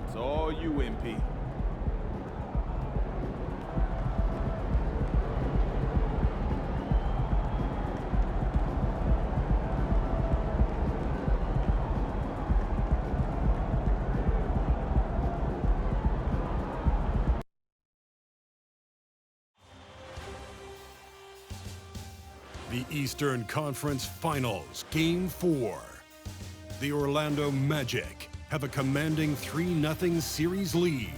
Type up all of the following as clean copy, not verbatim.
It's all you, MP. The Eastern Conference Finals, Game 4. The Orlando Magic have a commanding 3-0 series lead.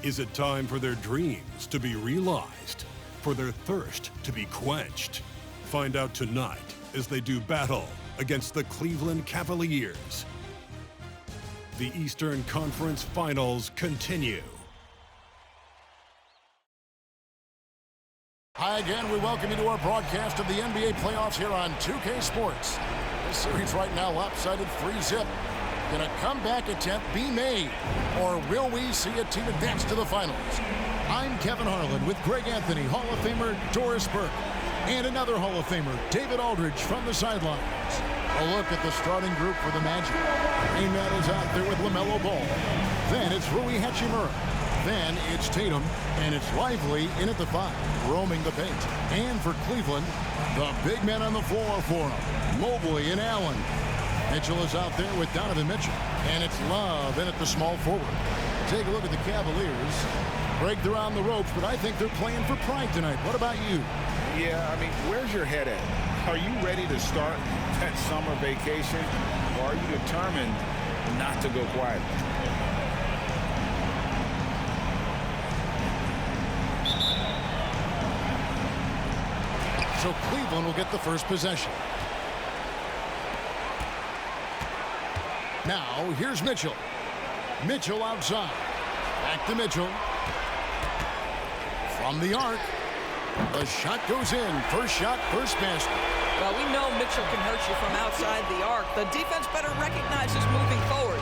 Is it time for their dreams to be realized, for their thirst to be quenched? Find out tonight as they do battle against the Cleveland Cavaliers. The Eastern Conference Finals continue. Hi again, we welcome you to our broadcast of the NBA playoffs here on 2K Sports. This series right now lopsided 3-0. Can a comeback attempt be made, or will we see a team advance to the finals? I'm Kevin Harlan with Greg Anthony, Hall of Famer Doris Burke, and another Hall of Famer, David Aldridge, from the sidelines. A look at the starting group for the Magic. Rainman is out there with LaMelo Ball. Then it's Rui Hachimura. Then it's Tatum, and it's Lively in at the 5, roaming the paint. And for Cleveland, the big men on the floor for them, Mobley and Allen. Mitchell is out there with Donovan Mitchell, and it's Love in at the small forward. Take a look at the Cavaliers. Break they're on the ropes, but I think they're playing for pride tonight. What about you? Yeah, I mean, where's your head at? Are you ready to start that summer vacation, or are you determined not to go quietly? So Cleveland will get the first possession. Now, here's Mitchell. Mitchell outside. Back to Mitchell. From the arc. The shot goes in. First shot, first basket. Well, we know Mitchell can hurt you from outside the arc. The defense better recognize his moving forward.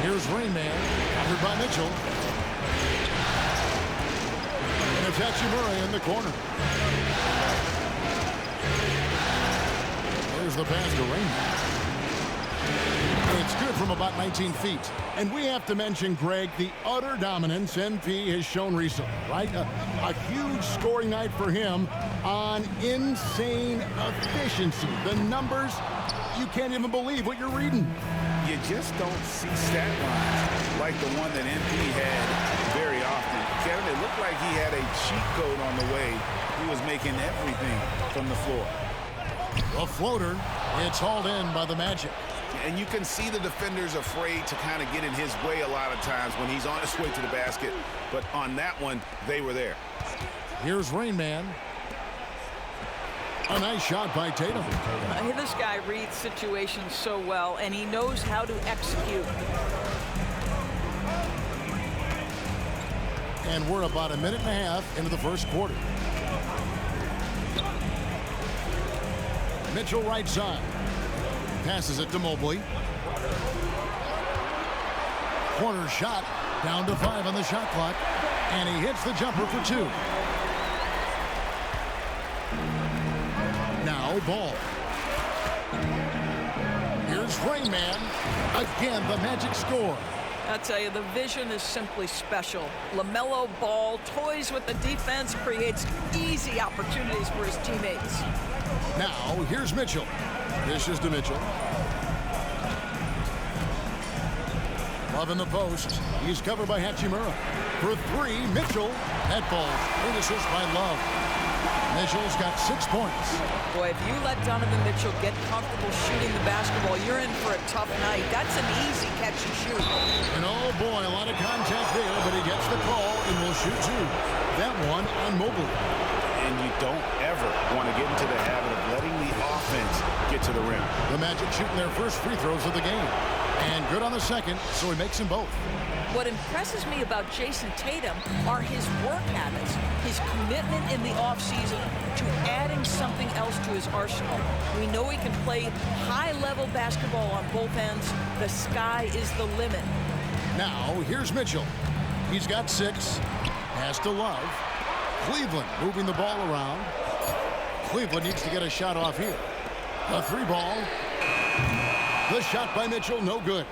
Here's Rainman, covered by Mitchell. And it's Hachimura in the corner. There's the pass to Rainman. It's good from about 19 feet. And we have to mention, Greg, the utter dominance MP has shown recently, right? A huge scoring night for him on insane efficiency. The numbers, you can't even believe what you're reading. You just don't see stat lines like the one that MP had very often. Kevin, it looked like he had a cheat code on the way. He was making everything from the floor. A floater. It's hauled in by the Magic. And you can see the defenders afraid to kind of get in his way a lot of times when he's on his way to the basket. But on that one, they were there. Here's Rainman. A nice shot by Tatum. This guy reads situations so well, and he knows how to execute. And we're about a minute and a half into the first quarter. Mitchell right side. Passes it to Mobley. Corner shot. Down to 5 on the shot clock. And he hits the jumper for 2. Now Ball. Here's Rainman. Again, the Magic score. I tell you, the vision is simply special. LaMelo Ball toys with the defense, creates easy opportunities for his teammates. Now, here's Mitchell. Dishes to Mitchell. Love in the post. He's covered by Hachimura. For 3, Mitchell. That falls. Great assist by Love. Mitchell's got 6 points. Boy, if you let Donovan Mitchell get comfortable shooting the basketball, you're in for a tough night. That's an easy catch and shoot. And oh boy, a lot of contact there, but he gets the call and will shoot 2. That one on Mobley. And you don't ever want to get into the habit of letting the offense get to the rim. The Magic shooting their first free throws of the game. And good on the second, so he makes them both. What impresses me about Jason Tatum are his work habits, his commitment in the offseason to adding something else to his arsenal. We know he can play high-level basketball on both ends. The sky is the limit. Now, here's Mitchell. He's got 6. Pass to Love. Cleveland moving the ball around. Cleveland needs to get a shot off here. A 3-ball. The shot by Mitchell, no good.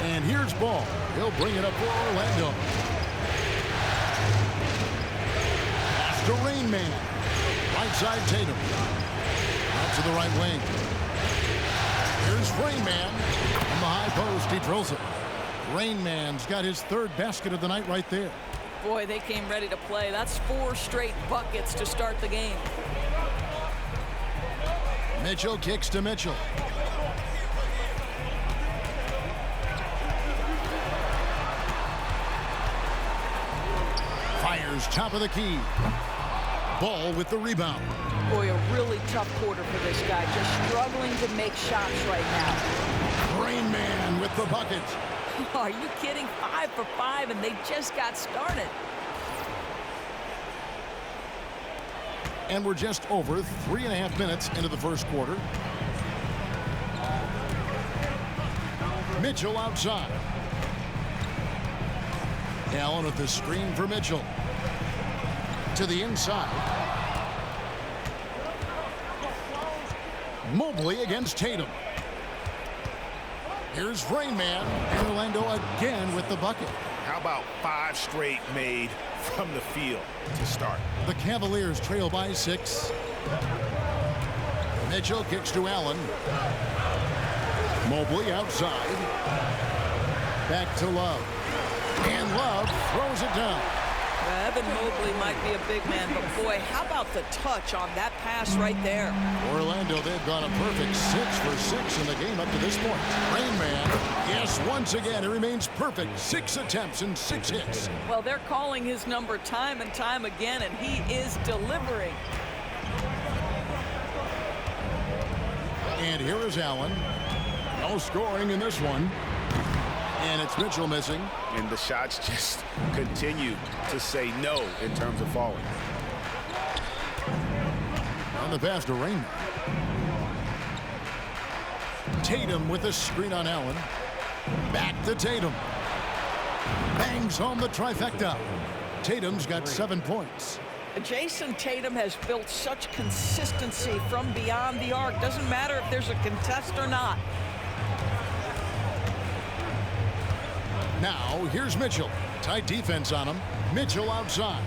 And here's Ball. He'll bring it up for Orlando. Pass to Rainman. Right side Tatum. Out to the right wing. Here's Rainman. On the high post, he drills it. Rainman's got his 3rd basket of the night right there. Boy, they came ready to play. That's 4 straight buckets to start the game. Mitchell kicks to Mitchell. Fires top of the key. Ball with the rebound. Boy, a really tough quarter for this guy. Just struggling to make shots right now. Rainman with the bucket. Are you kidding? 5 for 5, and they just got started. And we're just over 3.5 minutes into the first quarter. Mitchell outside. Allen with the screen for Mitchell. To the inside. Mobley against Tatum. Here's Rainman. And Orlando again with the bucket. How about 5 straight made from the field to start? The Cavaliers trail by 6. Mitchell kicks to Allen. Mobley outside. Back to Love. And Love throws it down. Evan Mobley might be a big man, but boy, how about the touch on that pass right there? Orlando, they've gone a perfect 6 for 6 in the game up to this point. Rainman, yes, once again, he remains perfect. 6 attempts and 6 hits. Well, they're calling his number time and time again, and he is delivering. And here is Allen. No scoring in this one. And it's Mitchell missing. And the shots just continue to say no in terms of falling. On the pass to Rainman. Tatum with a screen on Allen. Back to Tatum. Bangs home the trifecta. Tatum's got 7 points. Jason Tatum has built such consistency from beyond the arc. Doesn't matter if there's a contest or not. Now, here's Mitchell. Tight defense on him. Mitchell outside.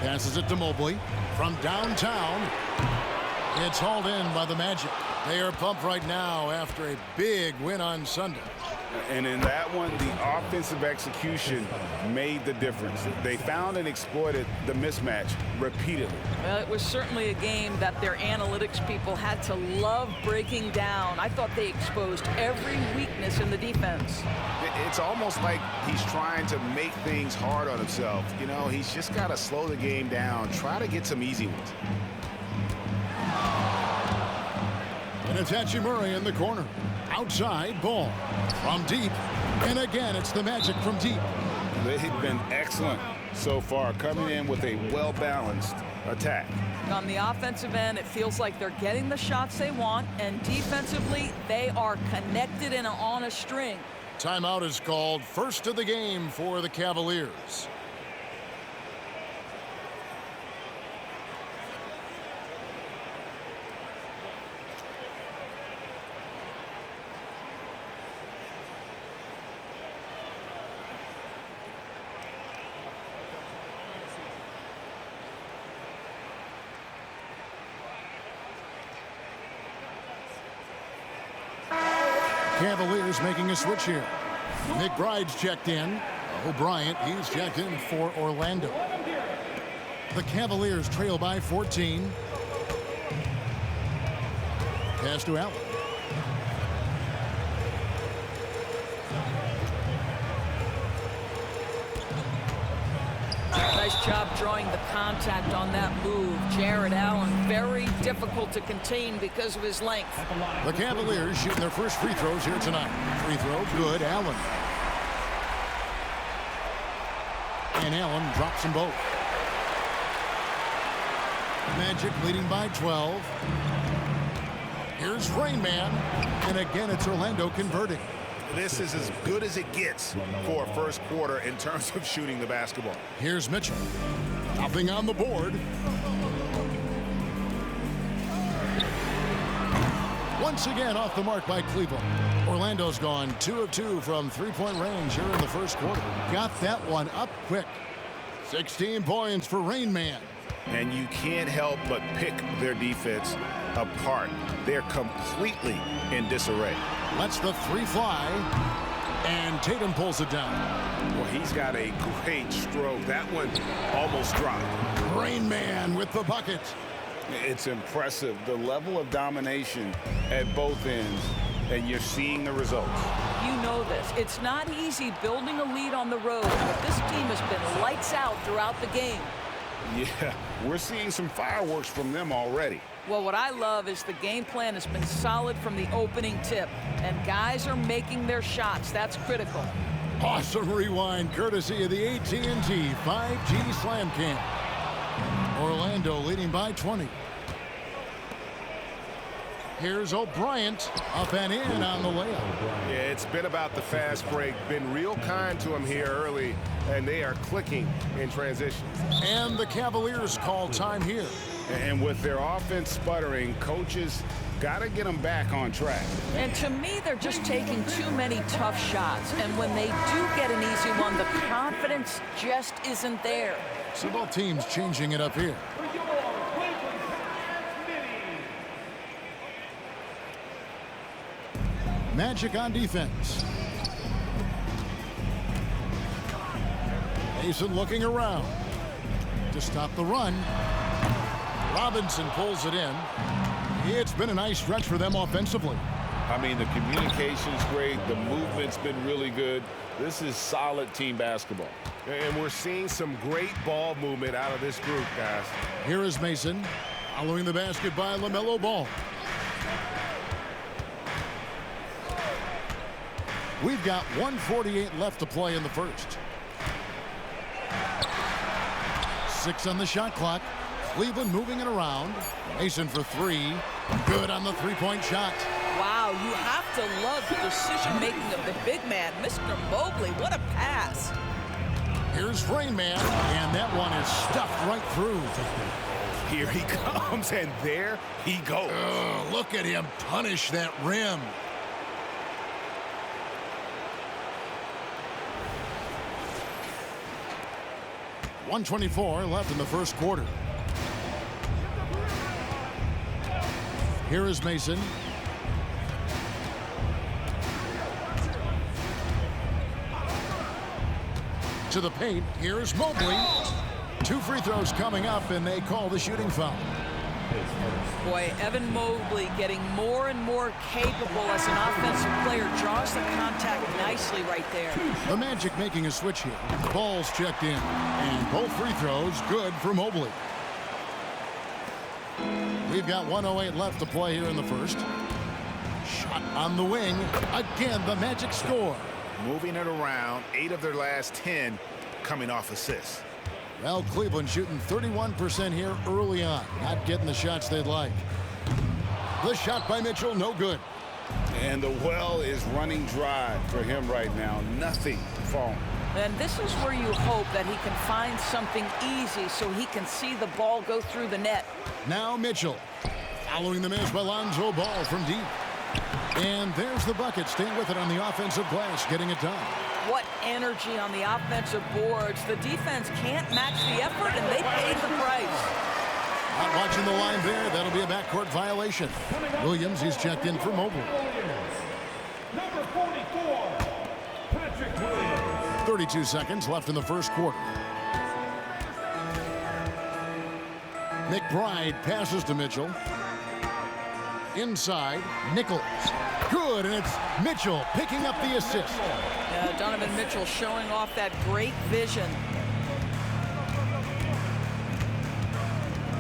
Passes it to Mobley. From downtown, it's hauled in by the Magic. They are pumped right now after a big win on Sunday. And in that one, the offensive execution made the difference. They found and exploited the mismatch repeatedly. Well, it was certainly a game that their analytics people had to love breaking down. I thought they exposed every weakness in the defense. It's almost like he's trying to make things hard on himself. You know, he's just got to slow the game down, try to get some easy ones. And it's Hachimura in the corner. Outside, Ball. From deep. And again, it's the Magic from deep. They've been excellent so far, coming in with a well-balanced attack. On the offensive end, it feels like they're getting the shots they want, and defensively, they are connected and on a string. Timeout is called. First of the game for the Cavaliers. Cavaliers making a switch here. McBride's checked in. O'Brien, he's checked in for Orlando. The Cavaliers trail by 14. Pass to Allen. Nice job drawing the contact on that move. Jared Allen, very difficult to contain because of his length. The Cavaliers shooting their first free throws here tonight. Free throw, good, Allen. And Allen drops them both. Magic leading by 12. Here's Rainman. And again, it's Orlando converting. This is as good as it gets for a first quarter in terms of shooting the basketball. Here's Mitchell. Nothing on the board. Once again off the mark by Cleveland. Orlando's gone 2 of 2 from three-point range here in the first quarter. Got that one up quick. 16 points for Rainman. And you can't help but pick their defense apart. They're completely in disarray. Lets the three fly. And Tatum pulls it down. Well, he's got a great stroke. That one almost dropped. Rainman with the bucket. It's impressive, the level of domination at both ends, and you're seeing the results. You know this. It's not easy building a lead on the road, but this team has been lights out throughout the game. Yeah, we're seeing some fireworks from them already. Well, what I love is the game plan has been solid from the opening tip, and guys are making their shots. That's critical. Awesome rewind courtesy of the AT&T 5G Slam Cam. Orlando leading by 20. Here's O'Brien up and in on the layup. Yeah, it's been about the fast break. Been real kind to him here early, and they are clicking in transition. And the Cavaliers call time here. And with their offense sputtering, coaches got to get them back on track. And to me, they're just taking too many tough shots. And when they do get an easy one, the confidence just isn't there. So both teams changing it up here. Magic on defense. Mason looking around to stop the run. Robinson pulls it in. It's been a nice stretch for them offensively. I mean, the communication's great. The movement's been really good. This is solid team basketball. And we're seeing some great ball movement out of this group, guys. Here is Mason, following the basket by LaMelo Ball. We've got 1:48 left to play in the first. 6 on the shot clock. Cleveland moving it around. Mason for 3. Good on the three-point shot. Wow, you have to love the decision-making of the big man. Mr. Mobley, what a pass. Here's Rainman, and that one is stuffed right through. Here he comes, and there he goes. Look at him punish that rim. .124 left in the first quarter. Here is Mason. To the paint. Here's Mobley. 2 free throws coming up, and they call the shooting foul. Boy, Evan Mobley getting more and more capable as an offensive player. Draws the contact nicely right there. The Magic making a switch here. Ball's checked in, and both free throws good for Mobley. We've got 1:08 left to play here in the first. Shot on the wing. Again, the Magic score. Moving it around, 8 of their last 10 coming off assists. Well, Cleveland shooting 31% here early on. Not getting the shots they'd like. The shot by Mitchell, no good. And the well is running dry for him right now. Nothing falling. And this is where you hope that he can find something easy so he can see the ball go through the net. Now Mitchell. Following the miss by Lonzo Ball from deep. And there's the bucket. Staying with it on the offensive glass, getting it done. What energy on the offensive boards. The defense can't match the effort, and they paid the price. Not watching the line there. That'll be a backcourt violation. Williams, he's checked in for Mobley. Number 44, Patrick Williams. 32 seconds left in the first quarter. McBride passes to Mitchell. Inside, Nichols. Good, and it's Mitchell picking up the assist. Donovan Mitchell showing off that great vision.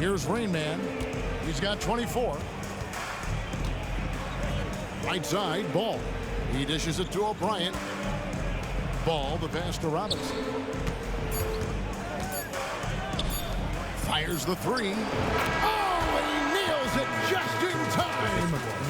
Here's Rainman. He's got 24. Right side, Ball. He dishes it to O'Brien. Ball, the pass to Robinson. Fires the three. Oh, he nails it just in time.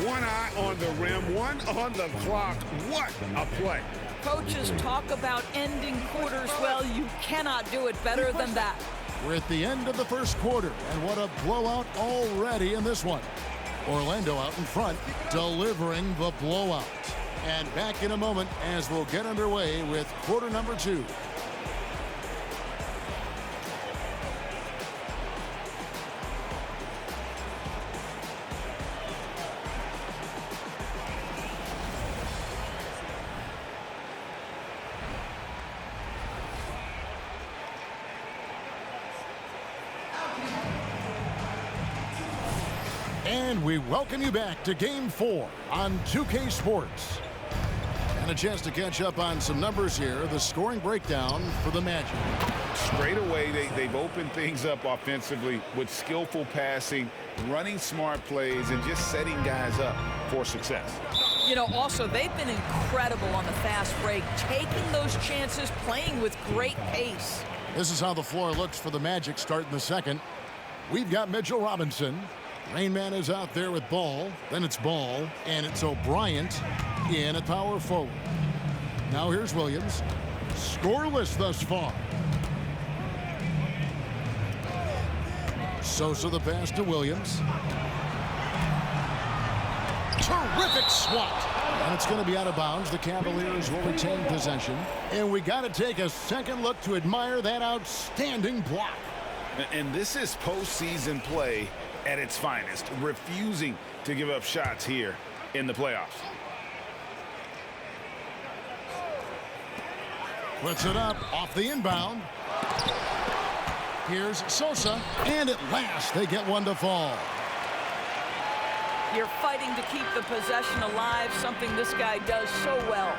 One eye on the rim, one on the clock. What a play. Coaches talk about ending quarters. Well, you cannot do it better than that. We're at the end of the first quarter, and what a blowout already in this one. Orlando out in front, delivering the blowout. And back in a moment as we'll get underway with quarter number 2. And we welcome you back to Game 4 on 2K Sports. And a chance to catch up on some numbers here. The scoring breakdown for the Magic. Straight away, they've opened things up offensively with skillful passing, running smart plays, and just setting guys up for success. You know, also, they've been incredible on the fast break, taking those chances, playing with great pace. This is how the floor looks for the Magic starting the second. We've got Mitchell Robinson. Rainman is out there with Ball. Then it's Ball, and it's O'Brien in at power forward. Now here's Williams. Scoreless thus far. Sosa the pass to Williams. Terrific swat. And it's going to be out of bounds. The Cavaliers will retain possession. And we got to take a second look to admire that outstanding block. And this is postseason play at its finest, refusing to give up shots here in the playoffs. Puts it up off the inbound. Here's Sosa, and at last they get one to fall. You're fighting to keep the possession alive, something this guy does so well.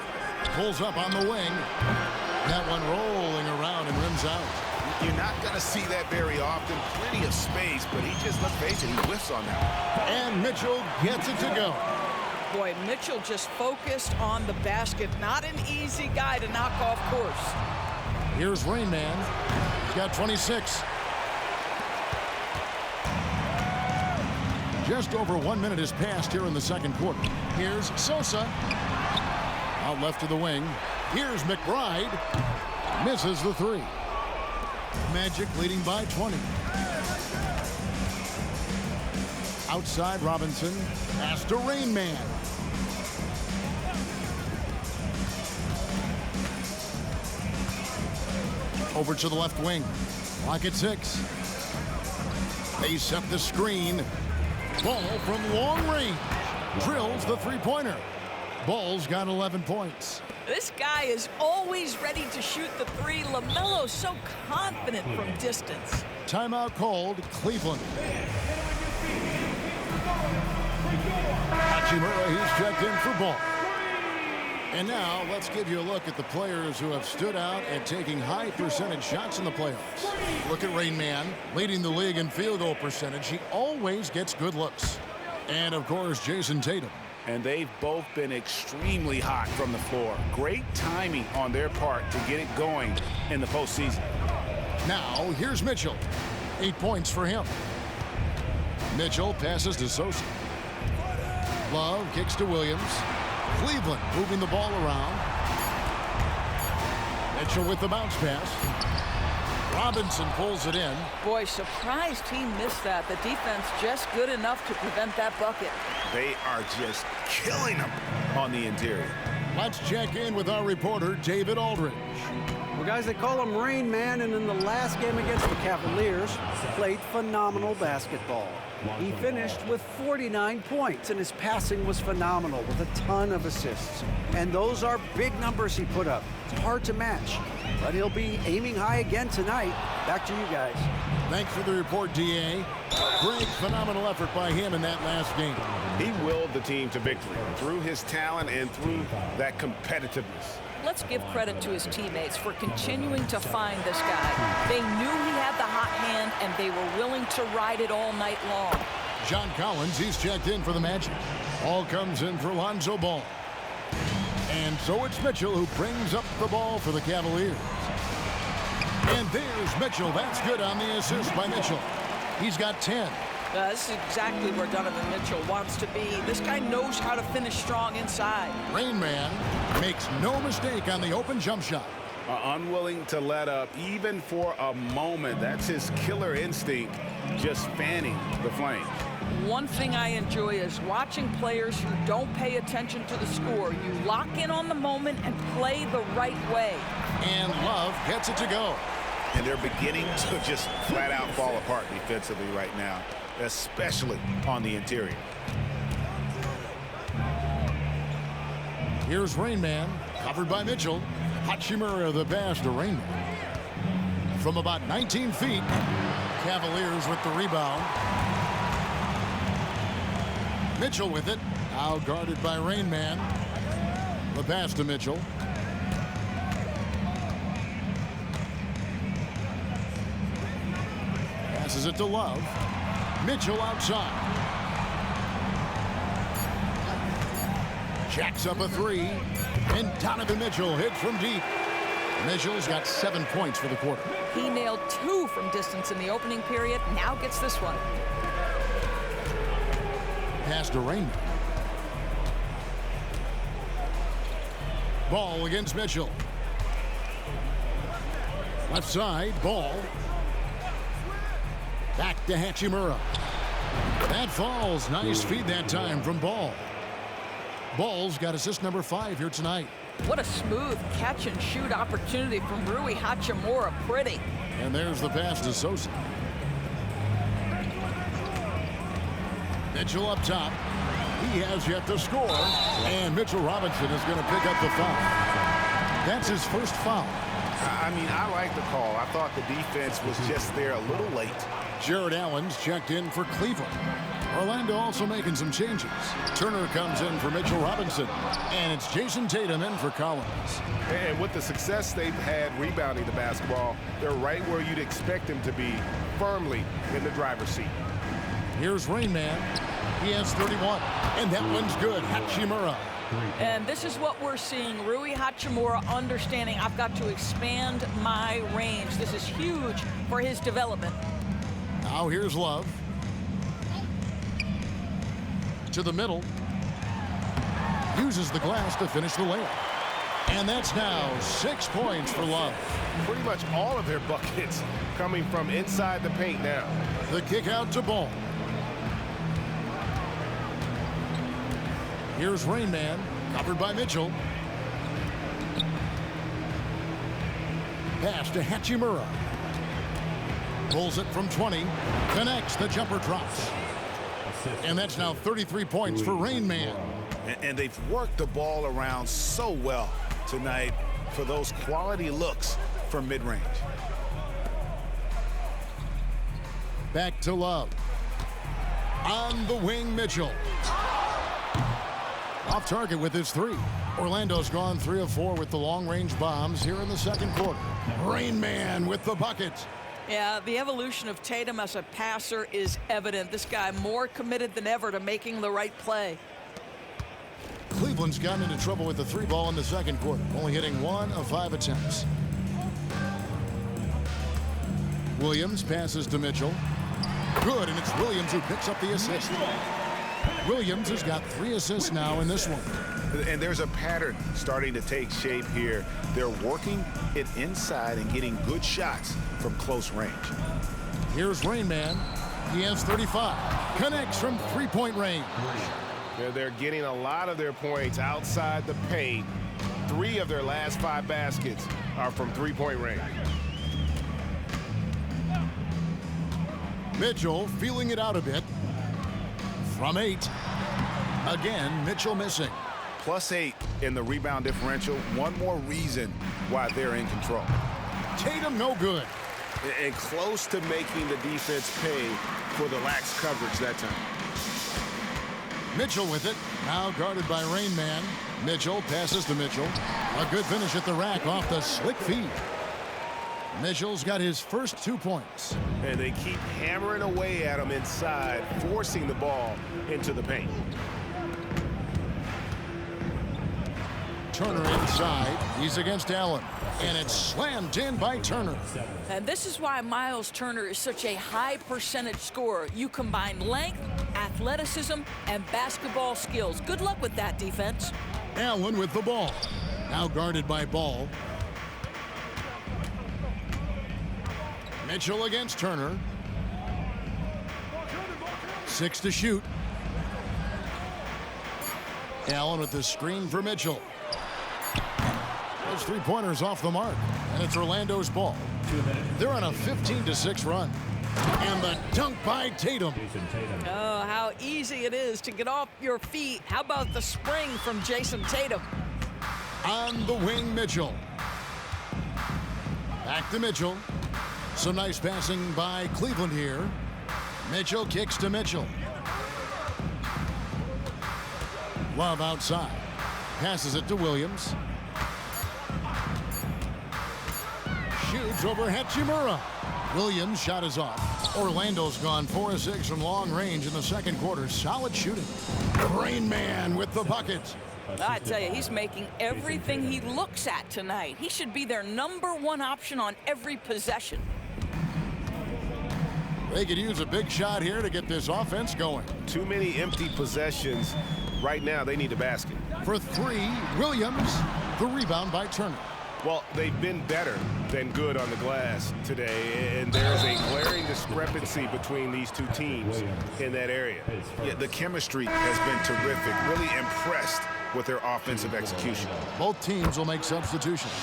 Pulls up on the wing. That one rolling around and rims out. You're not going to see that very often. Plenty of space, but he just, let's face it, he whiffs on that. And Mitchell gets it to go. Boy, Mitchell just focused on the basket. Not an easy guy to knock off course. Here's Rainman. He's got 26. Just over 1 minute has passed here in the second quarter. Here's Sosa. Out left to the wing. Here's McBride. Misses the three. Magic leading by 20. Outside Robinson. Pass to Rainman. Over to the left wing. Clock at 6. They set the screen. Ball from long range. Drills the three-pointer. Ball's got 11 points. This guy is always ready to shoot the three. LaMelo's so confident from distance. Timeout called, Cleveland. Hachimura, he's checked in for Ball. And now let's give you a look at the players who have stood out and taking high percentage shots in the playoffs. Look at Rainman, leading the league in field goal percentage. He always gets good looks. And of course, Jason Tatum. And they've both been extremely hot from the floor. Great timing on their part to get it going in the postseason. Now, here's Mitchell. 8 points for him. Mitchell passes to Sosa. Love kicks to Williams. Cleveland moving the ball around. Mitchell with the bounce pass. Robinson pulls it in. Boy, surprised he missed that. The defense just good enough to prevent that bucket. They are just killing them on the interior. Let's check in with our reporter, David Aldridge. Well, guys, they call him Rainman, and in the last game against the Cavaliers, played phenomenal basketball. He finished with 49 points, and his passing was phenomenal with a ton of assists. And those are big numbers he put up. It's hard to match, but he'll be aiming high again tonight. Back to you guys. Thanks for the report, D.A. Great, phenomenal effort by him in that last game. He willed the team to victory through his talent and through that competitiveness. let's give credit to his teammates for continuing to find this guy. They knew he had the hot hand, and they were willing to ride it all night long. John Collins, he's checked in for the Magic. Ball comes in for Lonzo Ball. And so it's Mitchell who brings up the ball for the Cavaliers. And there's Mitchell. That's good on the assist by Mitchell. He's got 10. This is exactly where Donovan Mitchell wants to be. This guy knows how to finish strong inside. Rainman makes no mistake on the open jump shot. Unwilling to let up even for a moment. That's his killer instinct, just fanning the flame. One thing I enjoy is watching players who don't pay attention to the score. You lock in on the moment and play the right way. And Love gets it to go. And they're beginning to just flat out fall apart defensively right now, especially on the interior. Here's Rainman, covered by Mitchell. Hachimura the pass to Rainman. From about 19 feet, Cavaliers with the rebound. Mitchell with it, now guarded by Rainman. The pass to Mitchell. Passes it to Love. Mitchell outside. Jacks up a three. And Donovan Mitchell hits from deep. Mitchell's got 7 points for the quarter. He nailed 2 from distance in the opening period. Now gets this one. Pass to Rainman. Ball against Mitchell. Left side, Ball. Back to Hachimura. That falls. Nice feed that time from Ball. Ball's got assist number 5 here tonight. What a smooth catch and shoot opportunity from Rui Hachimura. Pretty. And there's the pass to Sosa. Mitchell up top. He has yet to score. And Mitchell Robinson is going to pick up the foul. That's his first foul. I mean, I like the call. I thought the defense was just there a little late. Jared Allen's checked in for Cleveland. Orlando also making some changes. Turner comes in for Mitchell Robinson. And it's Jason Tatum in for Collins. And with the success they've had rebounding the basketball, they're right where you'd expect them to be, firmly in the driver's seat. Here's Rainman. He has 31. And that one's good. Hachimura. And this is what we're seeing. Rui Hachimura understanding I've got to expand my range. This is huge for his development. Now here's Love. To the middle. Uses the glass to finish the layup. And that's now 6 points for Love. Pretty much all of their buckets coming from inside the paint now. The kick out to Ball. Here's Rainman, covered by Mitchell. Pass to Hachimura. Pulls it from 20. Connects, the jumper drops. And that's now 33 points for Rainman. And they've worked the ball around so well tonight for those quality looks from mid-range. Back to Love. On the wing, Mitchell. Off target with his 3. Orlando's gone 3 of 4 with the long-range bombs here in the second quarter. Rainman with the bucket. Yeah, the evolution of Tatum as a passer is evident. This guy more committed than ever to making the right play. Cleveland's gotten into trouble with the 3 ball in the second quarter, only hitting 1 of 5 attempts. Williams passes to Mitchell. Good, and it's Williams who picks up the assist. Williams has got 3 assists now in this one. And there's a pattern starting to take shape here. They're working it inside and getting good shots from close range. Here's Rainman. He has 35. Connects from 3-point range. They're getting a lot of their points outside the paint. 3 of their last 5 baskets are from 3-point range. Mitchell feeling it out a bit. From 8. Again, Mitchell missing. +8 in the rebound differential. One more reason why they're in control. Tatum no good. And close to making the defense pay for the lax coverage that time. Mitchell with it. Now guarded by Rainman. Mitchell passes to Mitchell. A good finish at the rack off the slick feed. Mitchell's got his first 2 points. And they keep hammering away at him inside, forcing the ball into the paint. Turner inside. He's against Allen. And it's slammed in by Turner. And this is why Miles Turner is such a high percentage scorer. You combine length, athleticism, and basketball skills. Good luck with that, defense. Allen with the ball. Now guarded by Ball. Mitchell against Turner. 6 to shoot. Allen with the screen for Mitchell. Those three-pointers off the mark, and it's Orlando's ball. They're on a 15-6 run. And the dunk by Tatum. Oh, how easy it is to get off your feet. How about the spring from Jason Tatum? On the wing, Mitchell. Back to Mitchell. Some nice passing by Cleveland here. Mitchell kicks to Mitchell. Love outside. Passes it to Williams. Shoots over Hachimura. Williams' shot is off. Orlando's gone 4 of 6 from long range in the second quarter. Solid shooting. Rainman with the bucket. I tell you, he's making everything he looks at tonight. He should be their #1 option on every possession. They could use a big shot here to get this offense going. Too many empty possessions. Right now, they need a basket. For 3, Williams. The rebound by Turner. Well, they've been better than good on the glass today, and there's a glaring discrepancy between these two teams in that area. Yeah, the chemistry has been terrific. Really impressed with their offensive execution. Both teams will make substitutions.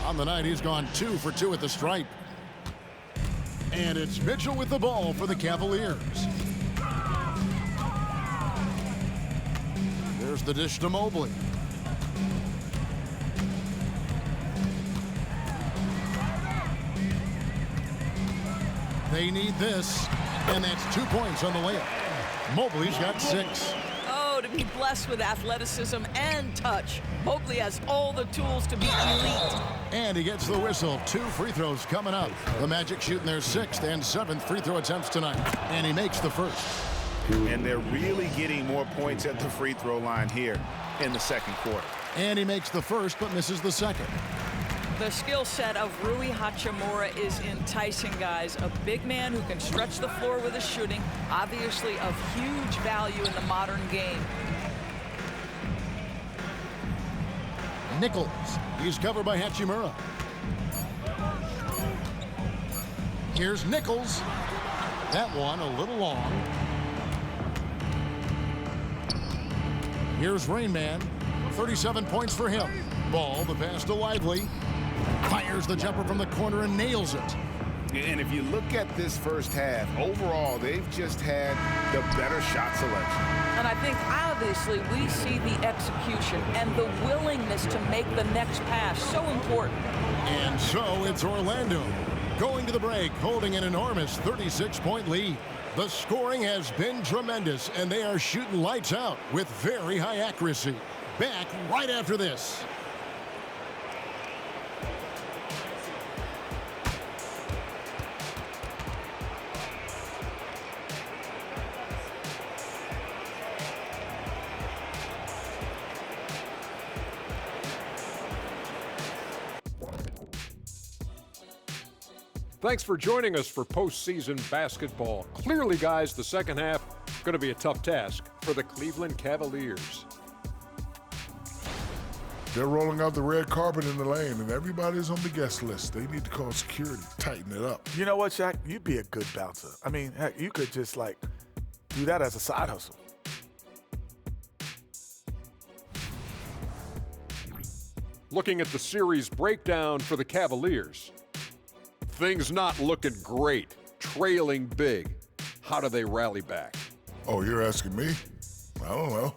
On the night, he's gone 2 for 2 at the stripe. And it's Mitchell with the ball for the Cavaliers. There's the dish to Mobley. They need this, and that's 2 points on the layup. Mobley's got 6. Oh, to be blessed with athleticism and touch. Mobley has all the tools to be elite. And he gets the whistle. 2 free throws coming up. The Magic shooting their 6th and 7th free throw attempts tonight. And he makes the first. And they're really getting more points at the free throw line here in the second quarter. And he makes the first but misses the second. The skill set of Rui Hachimura is enticing, guys. A big man who can stretch the floor with his shooting, obviously of huge value in the modern game. Nichols. He's covered by Hachimura. Here's Nichols. That one a little long. Here's Rainman. 37 points for him. Ball, the pass to Lively. Fires the jumper from the corner and nails it. And if you look at this first half, overall, they've just had the better shot selection. And I think, obviously, we see the execution and the willingness to make the next pass so important. And so it's Orlando going to the break, holding an enormous 36-point lead. The scoring has been tremendous, and they are shooting lights out with very high accuracy. Back right after this. Thanks for joining us for postseason basketball. Clearly, guys, the second half going to be a tough task for the Cleveland Cavaliers. They're rolling out the red carpet in the lane, and everybody's on the guest list. They need to call security, tighten it up. You know what, Shaq? You'd be a good bouncer. I mean, heck, you could just, do that as a side hustle. Looking at the series breakdown for the Cavaliers. Things not looking great, trailing big. How do they rally back? Oh, you're asking me? I don't know.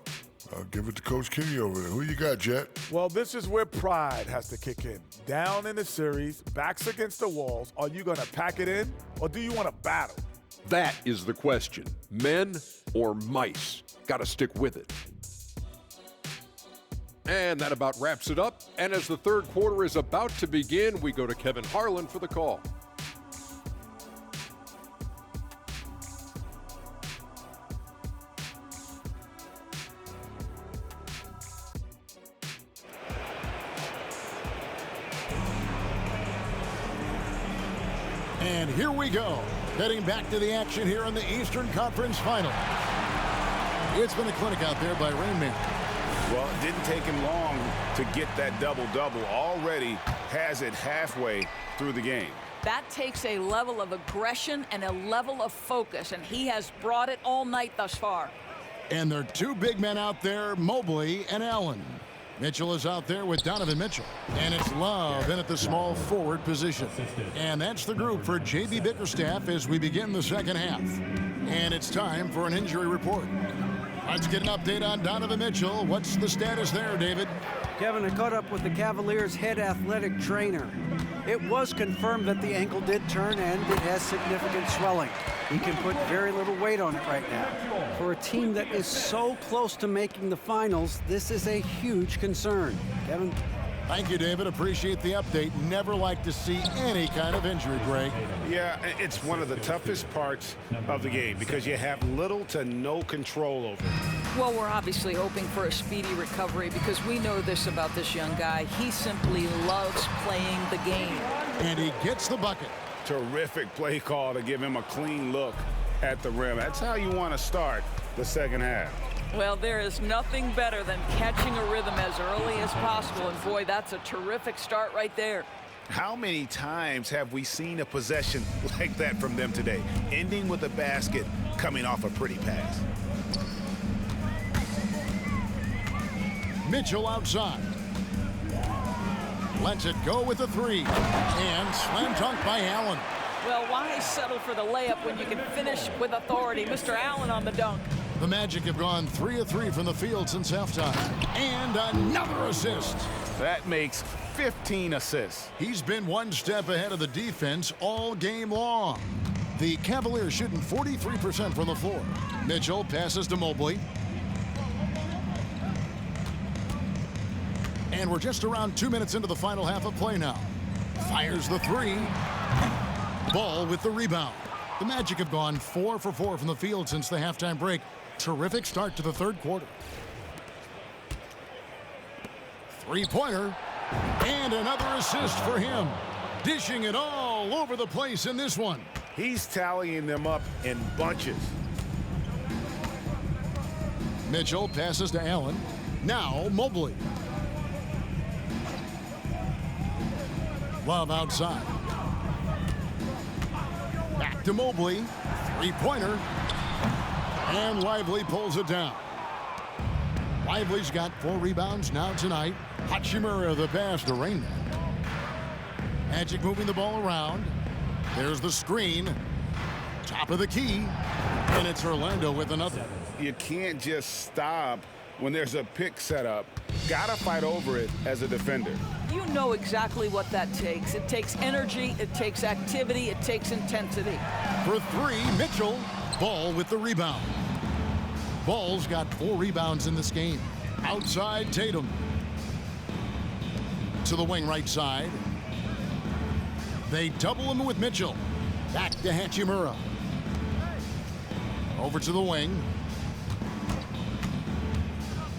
I'll give it to Coach Kenny over there. Who you got, Jet? Well, this is where pride has to kick in. Down in the series, backs against the walls. Are you going to pack it in, or do you want to battle? That is the question. Men or mice? Got to stick with it. And that about wraps it up. And as the third quarter is about to begin, we go to Kevin Harlan for the call. And here we go, heading back to the action here in the Eastern Conference Final. It's been a clinic out there by Rainman. Well, it didn't take him long to get that double-double. Already has it halfway through the game. That takes a level of aggression and a level of focus, and he has brought it all night thus far. And there are two big men out there, Mobley and Allen. Mitchell is out there with Donovan Mitchell. And it's Love in at the small forward position. And that's the group for J.B. Bickerstaff as we begin the second half. And it's time for an injury report. Let's get an update on Donovan Mitchell. What's the status there, David? Kevin, I caught up with the Cavaliers' head athletic trainer. It was confirmed that the ankle did turn and it has significant swelling. He can put very little weight on it right now. For a team that is so close to making the finals, this is a huge concern. Kevin? Thank you, David. Appreciate the update. Never like to see any kind of injury, Greg. Yeah, it's one of the toughest parts of the game because you have little to no control over it. Well, we're obviously hoping for a speedy recovery because we know this about this young guy. He simply loves playing the game. And he gets the bucket. Terrific play call to give him a clean look at the rim. That's how you want to start the second half. Well, there is nothing better than catching a rhythm as early as possible, and boy, that's a terrific start right there. How many times have we seen a possession like that from them today, ending with a basket coming off a pretty pass? Mitchell outside. Lets it go with the three. And slam dunk by Allen. Well, why settle for the layup when you can finish with authority? Mr. Allen on the dunk. The Magic have gone 3 of 3 from the field since halftime. And another assist. That makes 15 assists. He's been one step ahead of the defense all game long. The Cavaliers shooting 43% from the floor. Mitchell passes to Mobley. And we're just around 2 minutes into the final half of play now. Fires the three. Ball with the rebound. The Magic have gone 4 for 4 from the field since the halftime break. Terrific start to the third quarter. Three-pointer. And another assist for him. Dishing it all over the place in this one. He's tallying them up in bunches. Mitchell passes to Allen. Now Mobley. Love outside. Back to Mobley. Three-pointer. And Lively pulls it down. Lively's got 4 rebounds now tonight. Hachimura the pass to Rainman. Magic moving the ball around. There's the screen. Top of the key. And it's Orlando with another. You can't just stop when there's a pick set up. Gotta fight over it as a defender. You know exactly what that takes. It takes energy, it takes activity, it takes intensity. For 3, Mitchell. Ball with the rebound. Ball's got 4 rebounds in this game. Outside Tatum. To the wing right side. They double him with Mitchell. Back to Hachimura. Over to the wing.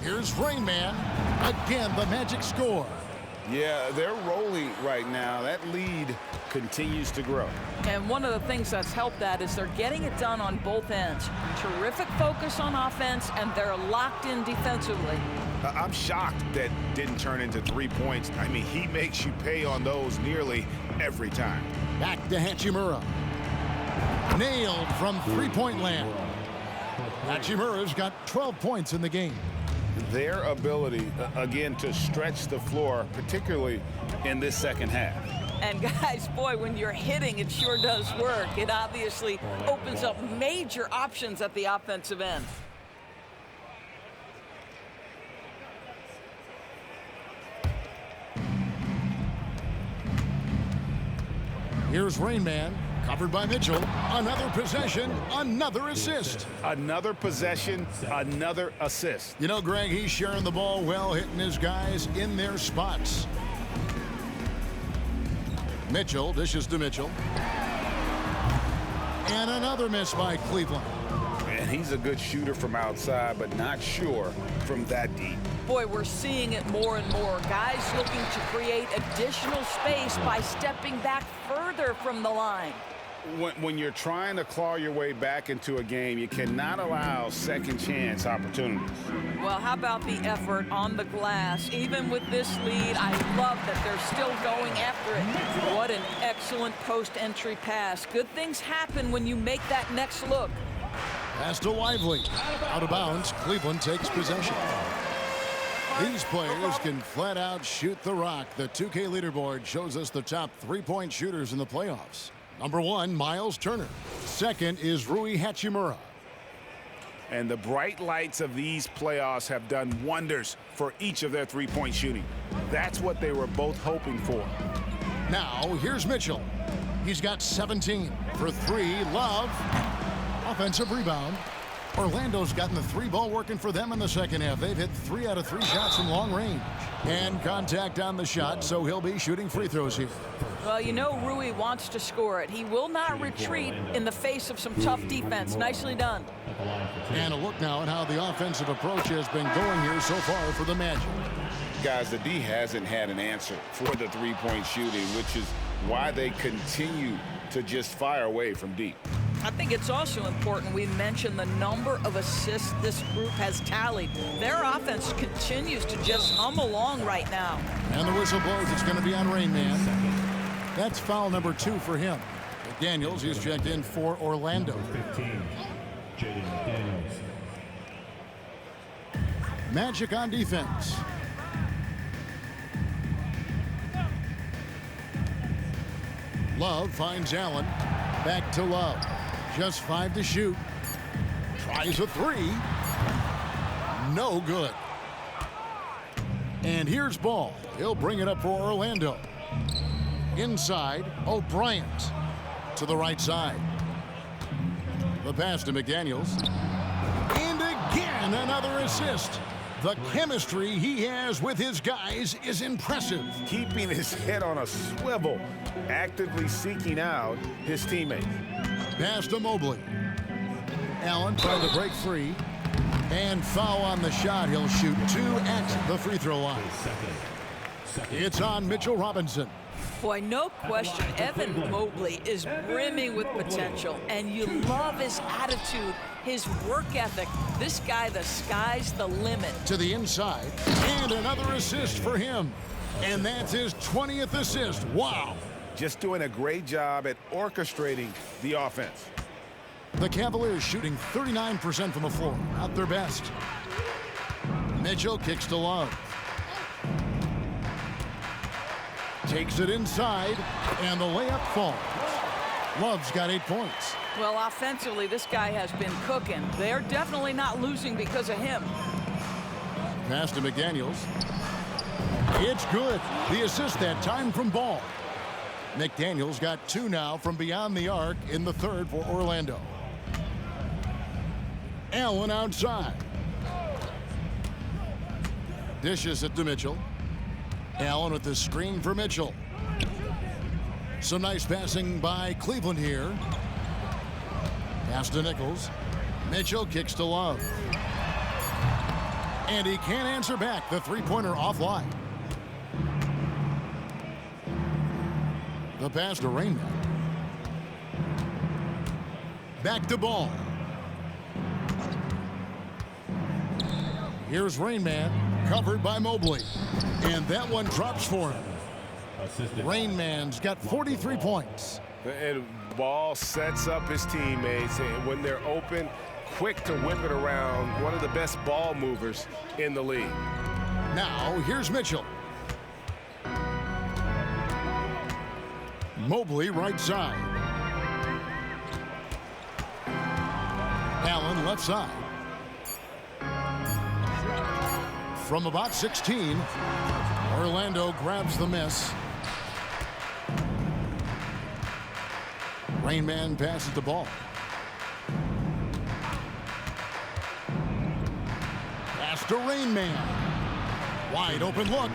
Here's Rainman. Again, the Magic score. Yeah, they're rolling right now. That lead continues to grow. And one of the things that's helped that is they're getting it done on both ends. Terrific focus on offense, and they're locked in defensively. I'm shocked that didn't turn into 3 points. I mean, he makes you pay on those nearly every time. Back to Hachimura. Nailed from three-point land. Hachimura's got 12 points in the game. Their ability, again, to stretch the floor, particularly in this second half. And guys, boy, when you're hitting, it sure does work. It obviously opens up major options at the offensive end. Here's Rainman. Covered by Mitchell. Another possession, another assist. Another possession, another assist. You know, Greg, he's sharing the ball well, hitting his guys in their spots. Mitchell dishes to Mitchell. And another miss by Cleveland. And he's a good shooter from outside, but not sure from that deep. Boy, we're seeing it more and more. Guys looking to create additional space by stepping back further from the line. When you're trying to claw your way back into a game, you cannot allow second chance opportunities. Well, how about the effort on the glass? Even with this lead, I love that they're still going after it. What an excellent post-entry pass. Good things happen when you make that next look. Pass to Lively. Out of bounds, Cleveland takes possession. These players can flat out shoot the rock. The 2K leaderboard shows us the top three-point shooters in the playoffs. Number 1, Miles Turner. Second is Rui Hachimura. And the bright lights of these playoffs have done wonders for each of their three-point shooting. That's what they were both hoping for. Now, here's Mitchell. He's got 17 for 3. Love. Offensive rebound. Orlando's gotten the 3-ball working for them in the second half. They've hit 3 out of 3 shots from long range. And contact on the shot, so he'll be shooting free throws here. Well, you know Rui wants to score it. He will not retreat in the face of some tough defense. Nicely done. And a look now at how the offensive approach has been going here so far for the Magic. Guys, the D hasn't had an answer for the three-point shooting, which is why they continue to just fire away from deep. I think it's also important we mention the number of assists this group has tallied. Their offense continues to just hum along right now. And the whistle blows. It's going to be on Rainman. That's foul number 2 for him. McDaniels, he's checked in for Orlando. 15, Jaden McDaniels. Magic on defense. Love finds Allen. Back to Love. Just 5 to shoot. Tries a 3. No good. And here's Ball. He'll bring it up for Orlando. Inside, O'Brien to the right side. The pass to McDaniels. And again, another assist. The chemistry he has with his guys is impressive. Keeping his head on a swivel, actively seeking out his teammates. Pass to Mobley. Allen trying to break free. And foul on the shot. He'll shoot 2 at the free throw line. It's on Mitchell Robinson. Boy, no question, Evan Mobley is brimming with potential, and you love his attitude, his work ethic. This guy, the sky's the limit. To the inside, and another assist for him. And that's his 20th assist. Wow. Just doing a great job at orchestrating the offense. The Cavaliers shooting 39% from the floor, not their best. Mitchell kicks to Love. Takes it inside, and the layup falls. Love's got 8 points. Well, offensively, this guy has been cooking. They're definitely not losing because of him. Pass to McDaniels. It's good. The assist that time from Ball. McDaniels got 2 now from beyond the arc in the third for Orlando. Allen outside. Dishes it to Mitchell. Allen with the screen for Mitchell. Some nice passing by Cleveland here. Pass to Nichols. Mitchell kicks to Love. And he can't answer back. The three-pointer offline. The pass to Rainman. Back to Ball. Here's Rainman, covered by Mobley. And that one drops for him. Rainman's got 43 points. And Ball sets up his teammates, and when they're open, quick to whip it around. One of the best ball movers in the league. Now, here's Mitchell. Mobley right side. Allen left side. From about 16, Orlando grabs the miss. Rainman passes the ball. Pass to Rainman. Wide open look.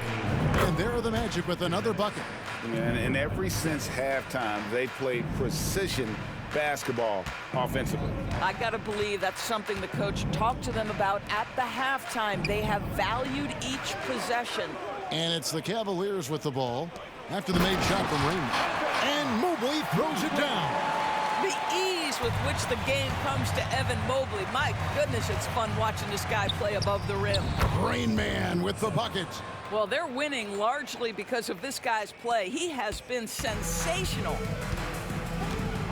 And there are the Magic with another bucket. And ever since halftime, they played precision basketball offensively. I got to believe that's something the coach talked to them about at the halftime. They have valued each possession. And it's the Cavaliers with the ball after the made shot from Rainman. And Mobley throws it down. The ease with which the game comes to Evan Mobley. My goodness, it's fun watching this guy play above the rim. Rainman with the bucket. Well, they're winning largely because of this guy's play. He has been sensational.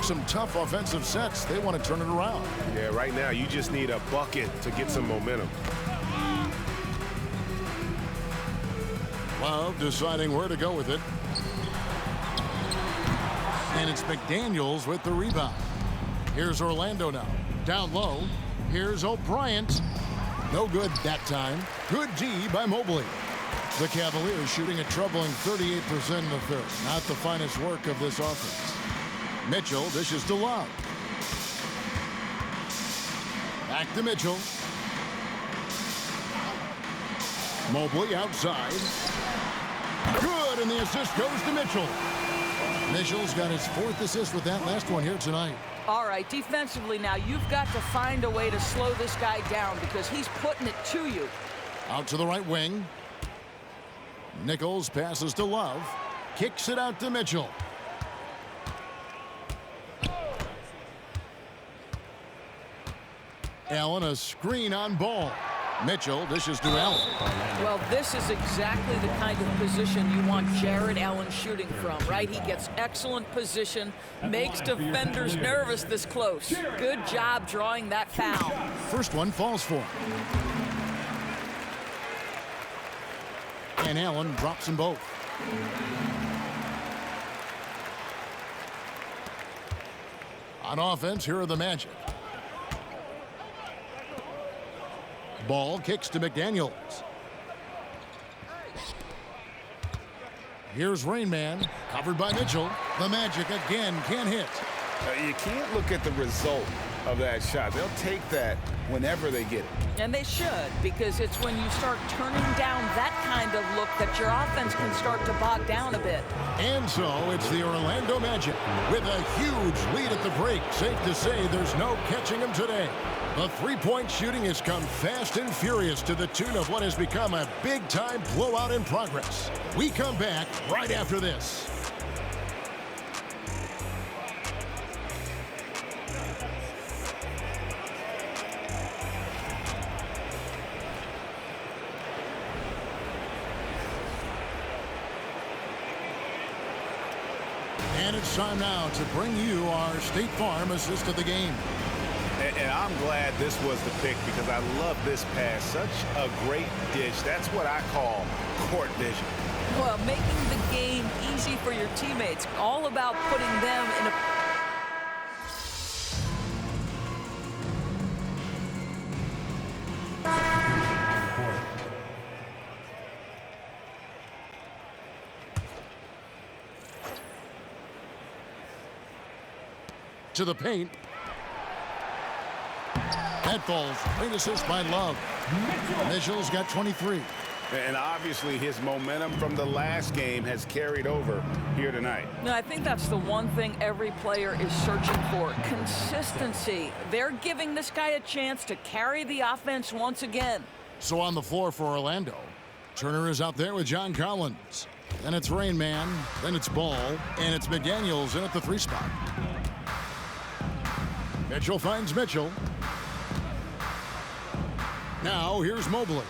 Some tough offensive sets. They want to turn it around. Yeah, right now you just need a bucket to get some momentum. Love deciding where to go with it. And it's McDaniels with the rebound. Here's Orlando now. Down low. Here's O'Bryant. No good that time. Good D by Mobley. The Cavaliers shooting a troubling 38% in the third. Not the finest work of this offense. Mitchell dishes to Love. Back to Mitchell. Mobley outside. Good, and the assist goes to Mitchell. Mitchell's got his 4th assist with that last one here tonight. All right, defensively now, you've got to find a way to slow this guy down because he's putting it to you. Out to the right wing. Nichols passes to Love. Kicks it out to Mitchell. Allen, a screen on Ball. Mitchell dishes to Allen. Well, this is exactly the kind of position you want Jared Allen shooting from, right? He gets excellent position, makes defenders nervous this close. Good job drawing that foul. First one falls for him. And Allen drops them both. On offense, here are the Magic. Ball kicks to McDaniels. Here's Rainman, covered by Mitchell. The Magic again can't hit. You can't look at the result of that shot. They'll take that whenever they get it. And they should, because it's when you start turning down that kind of look that your offense can start to bog down a bit. And so it's the Orlando Magic with a huge lead at the break. Safe to say there's no catching them today. The three-point shooting has come fast and furious to the tune of what has become a big-time blowout in progress. We come back right after this. And it's time now to bring you our State Farm assist of the game. And I'm glad this was the pick because I love this pass. Such a great dish. That's what I call court vision. Well, making the game easy for your teammates. All about putting them in a... To the paint. That falls. Great assist by Love. Mitchell's got 23. And obviously his momentum from the last game has carried over here tonight. No, I think that's the one thing every player is searching for. Consistency. They're giving this guy a chance to carry the offense once again. So on the floor for Orlando, Turner is out there with John Collins. Then it's Rainman. Then it's Ball. And it's McDaniels in at the 3 spot. Mitchell finds Mitchell. Now here's Mobley.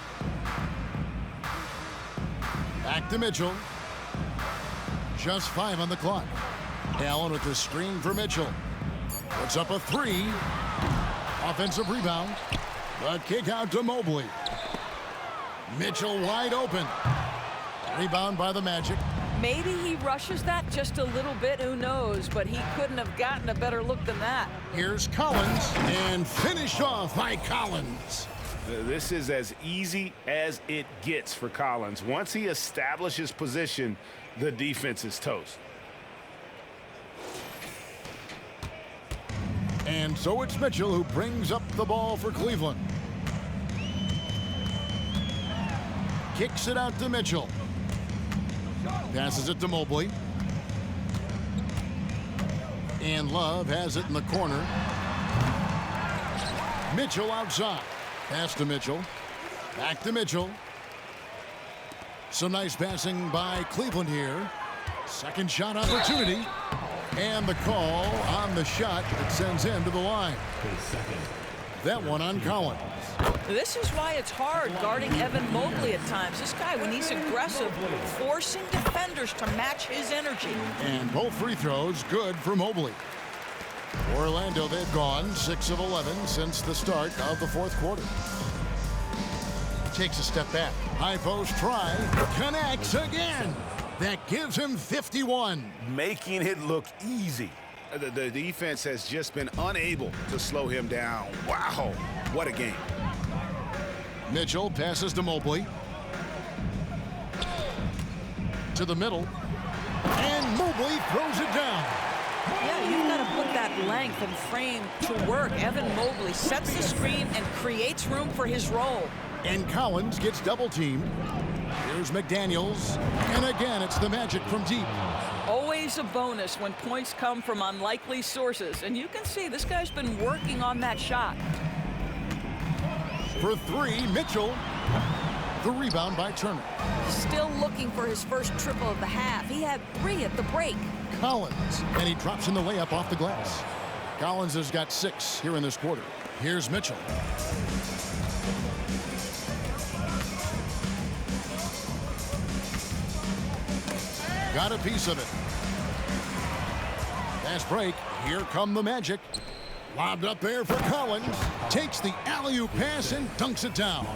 Back to Mitchell. Just 5 on the clock. Allen with the screen for Mitchell. Puts up a 3. Offensive rebound. The kick out to Mobley. Mitchell wide open. Rebound by the Magic. Maybe he rushes that just a little bit, who knows, but he couldn't have gotten a better look than that. Here's Collins, and finished off by Collins. This is as easy as it gets for Collins. Once he establishes position, the defense is toast. And so it's Mitchell who brings up the ball for Cleveland. Kicks it out to Mitchell. Passes it to Mobley. And Love has it in the corner. Mitchell outside. Pass to Mitchell. Back to Mitchell. Some nice passing by Cleveland here. Second shot opportunity. And the call on the shot that sends him to the line. That one on Collins. This is why it's hard guarding Evan Mobley at times. This guy, when he's aggressive, forcing defenders to match his energy. And both free throws good for Mobley. Orlando, they've gone 6 of 11 since the start of the fourth quarter. Takes a step back. High post try. Connects again. That gives him 51. Making it look easy. The defense has just been unable to slow him down. Wow, what a game. Mitchell passes to Mobley. To the middle. And Mobley throws it down. Yeah, you've got to put that length and frame to work. Evan Mobley sets the screen and creates room for his role. And Collins gets double teamed. Here's McDaniels. And again, it's the Magic from deep. Always a bonus when points come from unlikely sources. And you can see this guy's been working on that shot. For three, Mitchell. The rebound by Turner. Still looking for his first triple of the half. He had 3 at the break. Collins. And he drops in the layup off the glass. Collins has got 6 here in this quarter. Here's Mitchell. Got a piece of it. Fast break. Here come the Magic. Lobbed up there for Collins. Takes the alley-oop pass and dunks it down.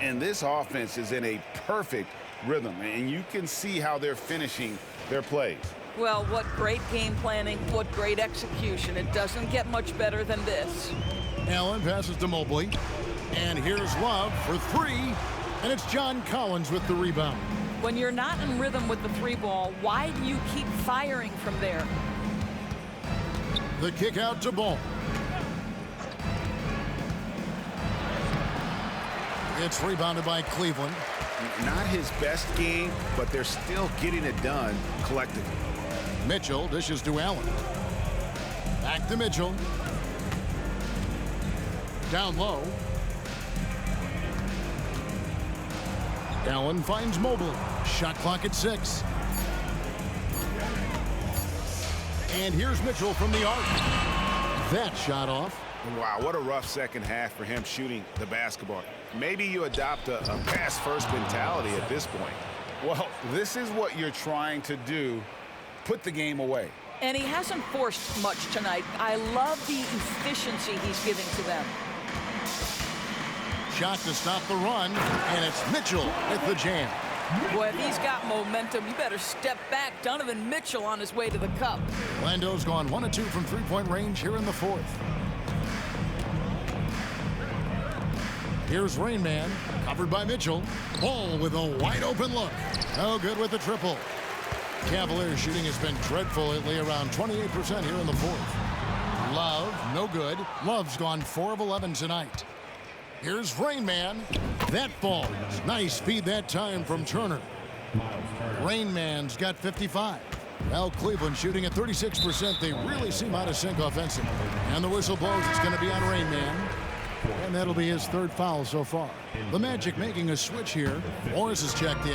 And this offense is in a perfect rhythm. And you can see how they're finishing their plays. Well, what great game planning. What great execution. It doesn't get much better than this. Allen passes to Mobley. And here's Love for 3. And it's John Collins with the rebound. When you're not in rhythm with the 3 ball, why do you keep firing from there? The kick out to Ball. It's rebounded by Cleveland. Not his best game, but they're still getting it done collectively. Mitchell dishes to Allen. Back to Mitchell. Down low. Allen finds Mobley. Shot clock at 6. And here's Mitchell from the arc. That shot off. Wow, what a rough second half for him shooting the basketball. Maybe you adopt a pass-first mentality at this point. Well, this is what you're trying to do. Put the game away. And he hasn't forced much tonight. I love the efficiency he's giving to them. Shot to stop the run, and it's Mitchell with the jam. Boy, if he's got momentum, you better step back. Donovan Mitchell on his way to the cup. Orlando's gone 1 of 2 from three-point range here in the fourth. Here's Rainman, covered by Mitchell. Ball with a wide-open look. No good with the triple. Cavaliers shooting has been dreadful lately, around 28% here in the fourth. Love, no good. Love's gone 4 of 11 tonight. Here's Rainman. That ball. Nice speed that time from Turner. Rainman's got 55. Well, Cleveland shooting at 36%. They really seem out of sync offensively. And the whistle blows. It's going to be on Rainman. And that'll be his 3rd foul so far. The Magic making a switch here. Morris is checked in.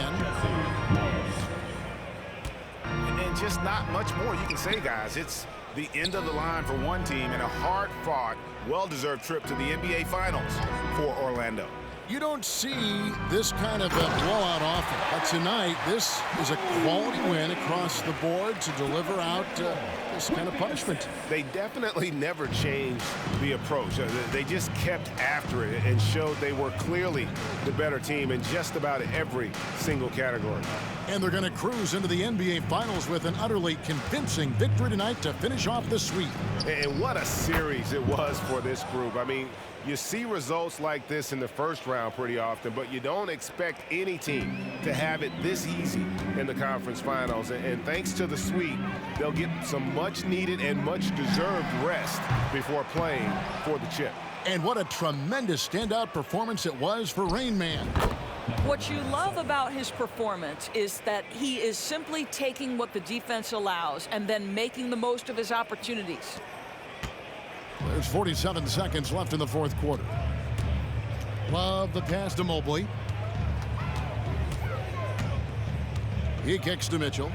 And just not much more you can say, guys. It's the end of the line for one team and a hard-fought, well-deserved trip to the NBA Finals for Orlando. You don't see this kind of a blowout often, but tonight this is a quality win across the board to deliver out this kind of punishment. They definitely never changed the approach. They just kept after it and showed they were clearly the better team in just about every single category. And they're going to cruise into the NBA Finals with an utterly convincing victory tonight to finish off the sweep. And what a series it was for this group. I mean, you see results like this in the first round pretty often, but you don't expect any team to have it this easy in the conference finals. And thanks to the sweep, they'll get some much-needed and much-deserved rest before playing for the chip. And what a tremendous standout performance it was for Rainman. What you love about his performance is that he is simply taking what the defense allows and then making the most of his opportunities. There's 47 seconds left in the fourth quarter. Love the pass to Mobley. He kicks to Mitchell.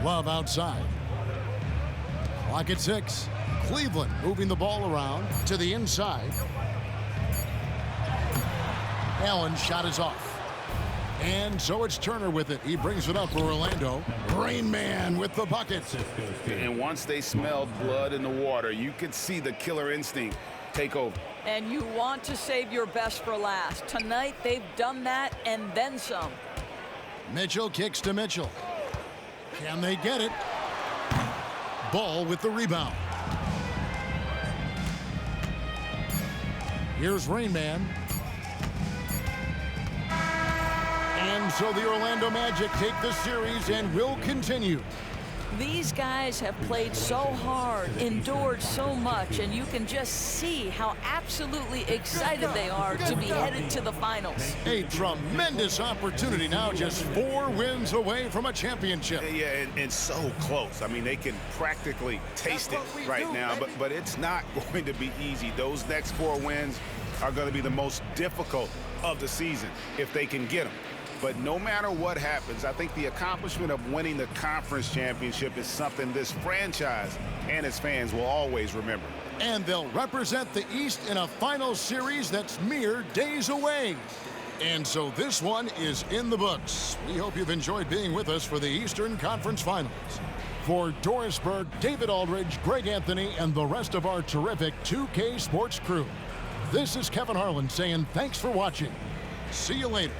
Love outside. Clock at 6. Cleveland moving the ball around to the inside. Allen's shot is off. And so it's Turner with it. He brings it up for Orlando. Rainman with the bucket. And once they smelled blood in the water, you could see the killer instinct take over. And you want to save your best for last. Tonight, they've done that and then some. Mitchell kicks to Mitchell. Can they get it? Ball with the rebound. Here's Rainman. And so the Orlando Magic take the series and will continue. These guys have played so hard, endured so much, and you can just see how absolutely excited they are to be headed to the finals. A tremendous opportunity now, just 4 wins away from a championship. Yeah, and so close. I mean, they can practically taste it right now, but it's not going to be easy. Those next 4 wins are going to be the most difficult of the season if they can get them. But no matter what happens, I think the accomplishment of winning the conference championship is something this franchise and its fans will always remember. And they'll represent the East in a final series that's mere days away. And so this one is in the books. We hope you've enjoyed being with us for the Eastern Conference Finals. For Doris Berg, David Aldridge, Greg Anthony, and the rest of our terrific 2K Sports crew, this is Kevin Harlan saying thanks for watching. See you later.